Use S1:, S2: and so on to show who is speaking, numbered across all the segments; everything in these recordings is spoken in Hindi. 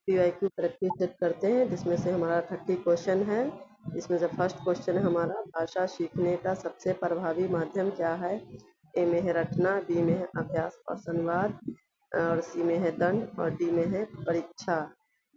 S1: PYQ प्रैक्टिस सेट करते हैं, जिसमें से हमारा 30 क्वेश्चन है। इसमें से फर्स्ट क्वेश्चन है हमारा, भाषा सीखने का सबसे प्रभावी माध्यम क्या है? ए में है रटना, बी में है अभ्यास और संवाद, और सी में है दंड, और डी में है परीक्षा।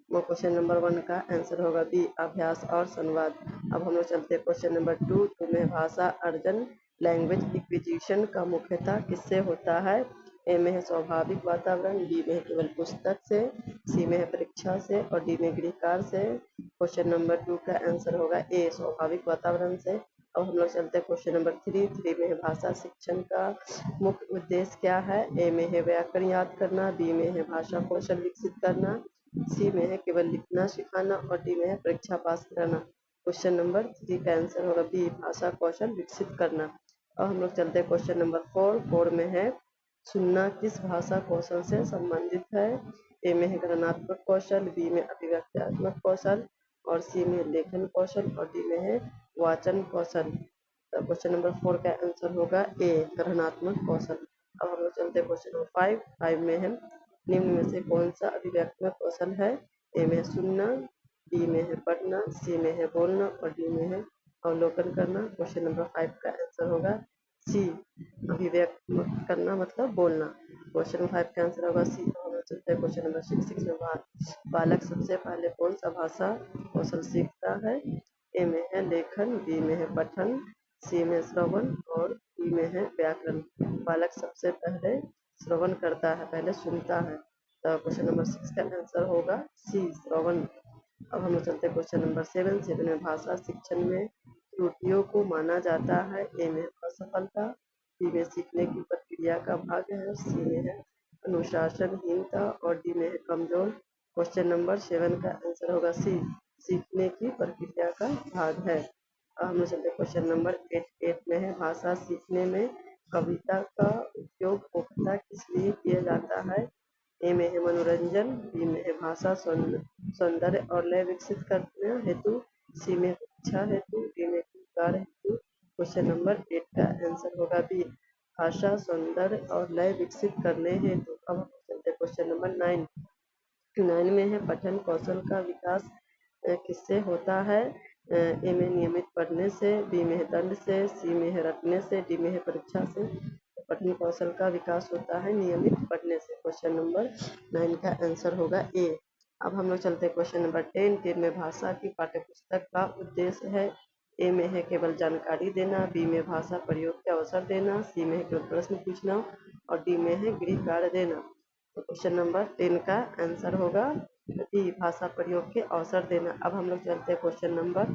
S1: वो क्वेश्चन नंबर 1 का आंसर होगा बी, अभ्यास और संवाद। अब हम लोग चलते हैं क्वेश्चन नंबर 2 में, भाषा अर्जन लैंग्वेज एक्विजिशन का मुख्यतः किससे होता है? ए में है स्वाभाविक वातावरण, बी में है केवल पुस्तक से, सी में है परीक्षा से, और डी में गृहकार्य से। क्वेश्चन नंबर 2 का आंसर होगा ए, स्वाभाविक वातावरण से। अब हम लोग चलते हैं क्वेश्चन नंबर 3 में है, भाषा शिक्षण का मुख्य उद्देश्य क्या है? ए में है व्याकरण याद करना, बी में है भाषा कौशल विकसित करना, सी में है केवल लिखना सिखाना, और डी में है परीक्षा पास कराना। क्वेश्चन नंबर 3 का आंसर होगा बी, भाषा कौशल विकसित करना। अब हम लोग चलते हैं क्वेश्चन नंबर 4 में है, सुनना किस भाषा कौशल से संबंधित है? ए में है गणनात्मक कौशल, बी में अभिव्यक्त्यात्मक कौशल, और सी में लेखन कौशल, और डी में है वाचन कौशल। तो क्वेश्चन नंबर 4 का आंसर होगा ए, गणनात्मक कौशल। अब हम लोग चलते हैं क्वेश्चन नंबर 5 में है, निम्न में से कौन सा अभिव्यक्त्यात्मक कौशल है? ए में है सुनना, बी में है पढ़ना, सी में है बोलना, और डी में है अवलोकन करना। क्वेश्चन नंबर 5 का आंसर होगा सी, अभिव्यक्त करना मतलब बोलना। क्वेश्चन 5 का आंसर होगा सी। हम लोग चलते हैं क्वेश्चन नंबर 6 में, बालक सबसे पहले कौन सा भाषा कौशल सीखता है? ए में है लेखन, बी में है पठन, सी में श्रवण, और डी में है व्याकरण। बालक सबसे पहले श्रवण करता है, पहले सुनता है। तो क्वेश्चन नंबर 6 का आंसर होगा सी, श्रवण। अब हम लोग चलते हैं क्वेश्चन नंबर 7 में, भाषा शिक्षण में त्रुटियों को माना जाता है। ए में असफलता, बी में सीखने की प्रक्रिया का भाग है, सी में है अनुशासनहीनता, और डी में है कमजोर। क्वेश्चन नंबर 7 का आंसर होगा सी, सीखने की प्रक्रिया का भाग है। अब हम लोग चलते हैं क्वेश्चन नंबर 8 में है, भाषा सीखने में कविता का उपयोग मुख्यतः किस लिए किया जाता है? ए में है मनोरंजन, बी में है भाषा सौंदर्य और लय विकसित करने हेतु, सी में इच्छा हेतु, डी में कार्य हेतु। क्वेश्चन नंबर 8 का आंसर होगा बी, भाषा सौंदर्य और लय विकसित करने हेतु। अब हम चलते हैं क्वेश्चन नंबर 9 में है, पठन कौशल का विकास किससे होता है? ए में नियमित पढ़ने से, बी में है दंड से, सी में है रटने से, डी में है परीक्षा से। पठन कौशल का विकास होता है नियमित पढ़ने से। क्वेश्चन नंबर 9 का आंसर होगा ए। अब हम लोग चलते हैं क्वेश्चन नंबर 10 में, भाषा की पाठ्यपुस्तक का उद्देश्य है। ए में है केवल जानकारी देना, बी में भाषा प्रयोग के अवसर देना, सी में है केवल प्रश्न पूछना, और डी में है गृह कार्य देना। तो क्वेश्चन नंबर 10 का आंसर होगा डी, भाषा प्रयोग के अवसर देना। अब हम लोग चलते हैं क्वेश्चन नंबर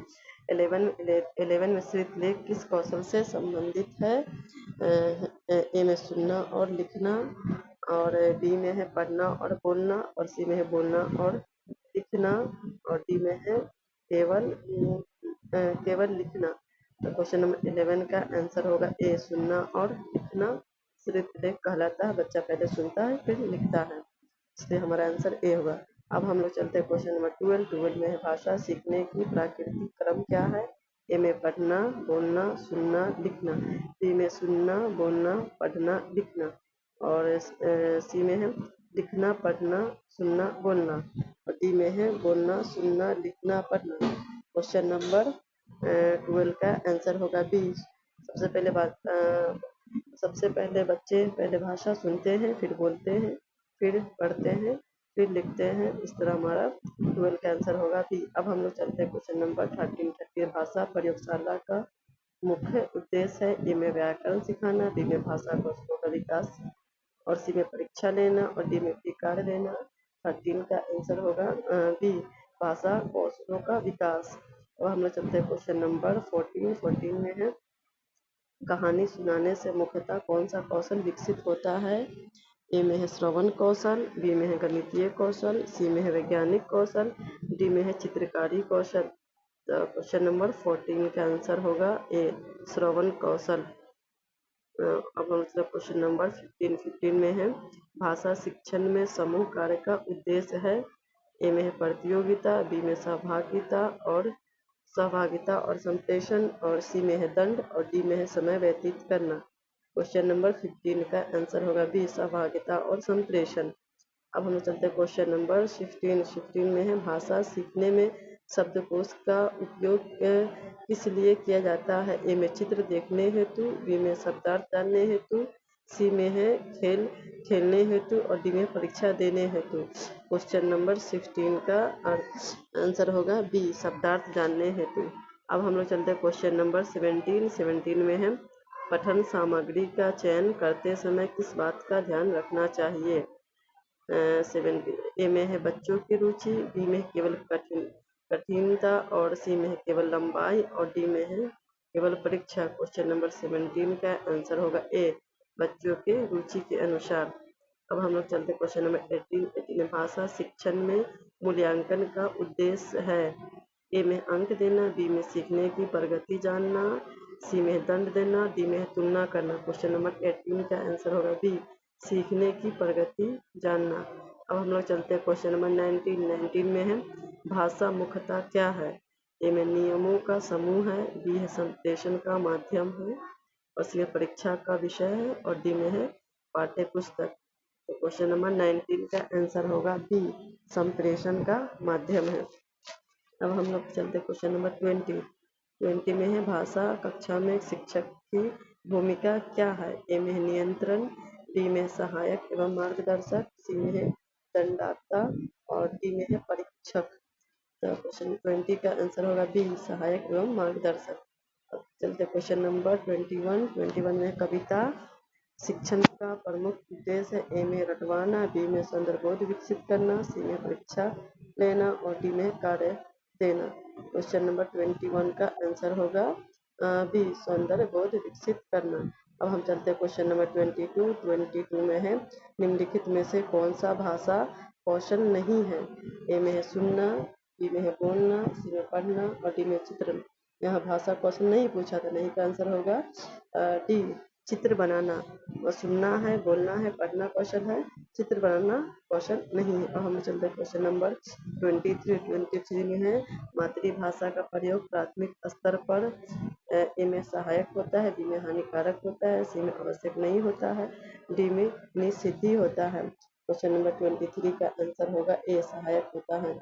S1: 11 में, श्रुतलेख किस कौशल से संबंधित है? ए में सुनना और लिखना, और बी में है पढ़ना और बोलना, और सी में है बोलना और लिखना, और डी में है केवल लिखना। तो क्वेश्चन नंबर 11 का आंसर होगा ए, सुनना और लिखना श्रुतलेख कहलाता है। बच्चा पहले सुनता है फिर लिखता है, इसलिए हमारा आंसर ए होगा। अब हम लोग चलते हैं क्वेश्चन नंबर 12 में है, भाषा सीखने की प्राकृतिक क्रम क्या है? ए में पढ़ना, बोलना, सुनना, लिखना, बी में सुनना, बोलना, पढ़ना, लिखना, और सी में है लिखना, पढ़ना, सुनना, बोलना, और डी में है बोलना, सुनना, लिखना, पढ़ना। क्वेश्चन नंबर 12 का आंसर होगा बी। सबसे पहले बच्चे पहले भाषा सुनते हैं, फिर बोलते हैं, फिर पढ़ते हैं, फिर लिखते हैं। इस तरह हमारा 12 का आंसर होगा बी। अब हम लोग चलते हैं क्वेश्चन नंबर 13 भाषा प्रयोगशाला का मुख्य उद्देश्य है। ए में व्याकरण सिखाना, बी में भाषा कौशलों का विकास, और सी में परीक्षा लेना, और डी में कार्य देना। 13 का आंसर होगा बी, भाषा कौशलों का विकास। और हम लोग चलते हैं क्वेश्चन नंबर 14 में है, कहानी सुनाने से मुख्यतः कौन सा कौशल विकसित होता है? ए में है श्रवण कौशल, बी में है गणितीय कौशल, सी में है वैज्ञानिक कौशल, डी में है चित्रकारी कौशल। तो क्वेश्चन नंबर 14 का आंसर होगा ए, श्रवण कौशल। अब हम मतलब क्वेश्चन नंबर 15 में है, भाषा शिक्षण में समूह कार्य का उद्देश्य है। ए में है प्रतियोगिता, बी में सहभागिता और संप्रेषण, और सी में है दंड, और डी में है समय व्यतीत करना। क्वेश्चन नंबर 15 का आंसर होगा बी, सहभागिता और संप्रेषण। अब हम लोग चलते हैं क्वेश्चन नंबर 16 में है भाषा सीखने में शब्दकोश का उपयोग किस लिए किया जाता है। ए में चित्र देखने हेतु, बी में शब्दार्थ जानने हेतु, सी में है खेल खेलने हेतु और डी में परीक्षा देने हेतु। क्वेश्चन नंबर 16 का आंसर होगा बी शब्दार्थ जानने हेतु। अब हम लोग चलते हैं क्वेश्चन नंबर 17 में है पठन सामग्री का चयन करते समय किस बात का ध्यान रखना चाहिए। 17 ए में है बच्चों की रुचि, बी में केवल कठिनता और सी में है केवल लंबाई और डी में है केवल परीक्षा। क्वेश्चन नंबर 17 का आंसर होगा ए बच्चों के रुचि के अनुसार। अब हम लोग चलते क्वेश्चन नंबर 18 में भाषा शिक्षण में मूल्यांकन का उद्देश्य है। ए में अंक देना, बी में सीखने की प्रगति जानना, सी में दंड देना, डी में तुलना करना। क्वेश्चन नंबर 18 का आंसर होगा बी सीखने की प्रगति जानना। अब हम लोग चलते हैं क्वेश्चन नंबर 19 में है भाषा मुख्यतः क्या है। ए में नियमों का समूह है, बी है संप्रेषण का माध्यम है और सी में परीक्षा का विषय है और डी में है पाठ्य पुस्तक। तो क्वेश्चन नंबर 19 का आंसर होगा बी संप्रेषण का माध्यम है। अब हम लोग चलते क्वेश्चन नंबर 20 में है भाषा कक्षा में शिक्षक की भूमिका क्या है। ए में नियंत्रण, बी में सहायक एवं मार्गदर्शक, सी में है दंडाता और डी में है परीक्षक। तो क्वेश्चन 20 का आंसर होगा बी सहायक एवं मार्गदर्शक। अब चलते क्वेश्चन नंबर 21 में कविता शिक्षण का प्रमुख उद्देश्य है। ए में रटवाना, बी में सौंदर्यबोध विकसित करना, सी में परीक्षा लेना और डी में कार्य देना। क्वेश्चन नंबर 21 का आंसर होगा बी सौंदर्यबोध विकसित करना। अब हम चलते हैं क्वेश्चन नंबर 22 में है निम्नलिखित में से कौन सा भाषा कौशल नहीं है। ए में है सुनना, बी में है बोलना, सी में पढ़ना और डी में चित्रण। यहाँ भाषा कौशल नहीं पूछा था, नहीं का आंसर होगा डी चित्र बनाना। और सुनना है, बोलना है, पढ़ना कौशल है, चित्र बनाना कौशल नहीं है। और हम चलते हैं क्वेश्चन नंबर 23 में है मातृभाषा का प्रयोग प्राथमिक स्तर पर ए में सहायक होता है, बी में हानिकारक होता है, सी में आवश्यक नहीं होता है, डी में निषिद्धि होता है। क्वेश्चन नंबर 23 का आंसर होगा ए सहायक होता है।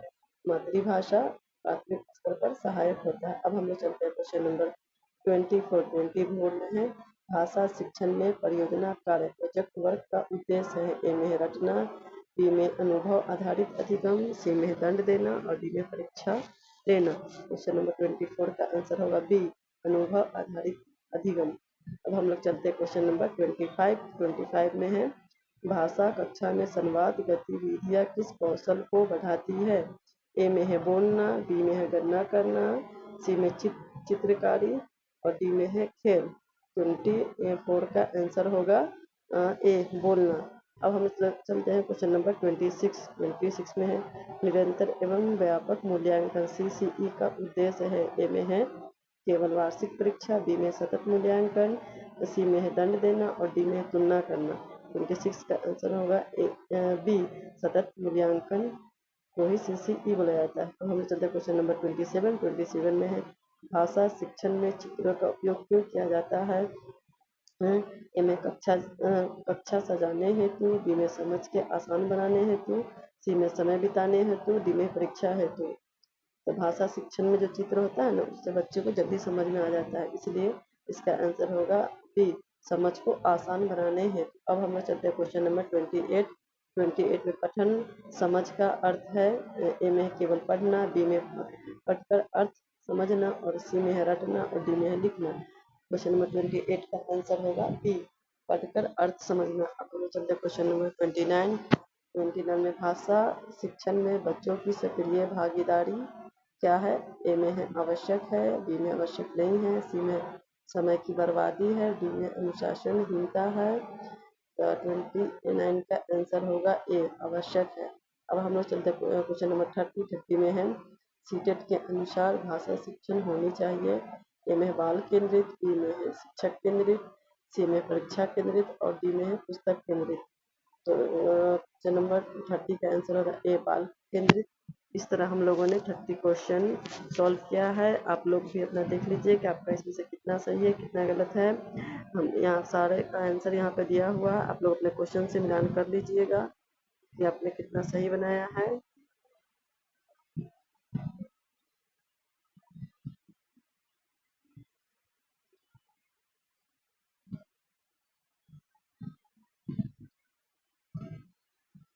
S1: मातृभाषा प्राथमिक स्तर पर सहायक होता है। अब हम लोग चलते हैं क्वेश्चन नंबर 24 में है भाषा शिक्षण में परियोजना कार्य प्रोजेक्ट वर्क का उद्देश्य है। ए में रचना, बी में अनुभव आधारित अधिगम, सी में दंड देना और डी में परीक्षा लेना। क्वेश्चन नंबर 24 का आंसर होगा बी अनुभव आधारित अधिगम। अब हम लोग चलते हैं क्वेश्चन नंबर 25 में है भाषा कक्षा में संवाद गतिविधियाँ किस कौशल को बढ़ाती है। ए में है बोलना, बी में है गणना करना, सी में चित्रकारी और डी में है खेल। 24 का आंसर होगा ए बोलना। अब हम चलते हैं क्वेश्चन नंबर 26 में है निरंतर एवं व्यापक मूल्यांकन CCE का उद्देश्य है। ए में है केवल वार्षिक परीक्षा, बी में सतत मूल्यांकन, सी में है दंड देना और डी में तुलना करना। 26 का आंसर होगा बी सतत मूल्यांकन को ही CCE बोला जाता है। अब हम चलते हैं क्वेश्चन नंबर 27 में है भाषा शिक्षण में चित्रों का उपयोग क्यों किया जाता है। ए में कक्षा सजाने हेतु, बी में समझ के आसान बनाने हेतु, सी में समय बिताने हेतु, डी में परीक्षा हेतु। तो भाषा शिक्षण में जो चित्र होता है ना उससे बच्चे को जल्दी समझ में आ जाता है, इसलिए इसका आंसर होगा बी समझ को आसान बनाने हेतु। अब हम लोग चलते हैं क्वेश्चन नंबर 28 में पठन समझ का अर्थ है। ए में केवल पढ़ना, बी में पढ़कर अर्थ समझना और सी में है रटना और डी में है लिखना। क्वेश्चन नंबर 28 का आंसर होगा बी पढ़कर अर्थ समझना। अब हम चलते हैं क्वेश्चन नंबर 29 में भाषा शिक्षण में बच्चों की सक्रिय भागीदारी क्या है। ए में है आवश्यक है, बी में आवश्यक नहीं है, सी में समय की बर्बादी है, डी में अनुशासनहीनता है। तो 29 का आंसर होगा ए आवश्यक है। अब हम लोग चलते हैं क्वेश्चन नंबर 30 में है सीटेट के अनुसार भाषा शिक्षण होनी चाहिए। ए में बाल केंद्रित, बी में है शिक्षक केंद्रित, सी में परीक्षा केंद्रित और डी में है पुस्तक केंद्रित। तो क्वेश्चन नंबर 30 का आंसर होगा ए बाल केंद्रित। इस तरह हम लोगों ने 30 क्वेश्चन सॉल्व किया है। आप लोग भी अपना देख लीजिए कि आपका इसमें से कितना सही है कितना गलत है। हम यहाँ सारे का आंसर यहाँ पे दिया हुआ है, आप लोग अपने क्वेश्चन से मिलान कर लीजिएगा। कि आपने कितना सही बनाया है।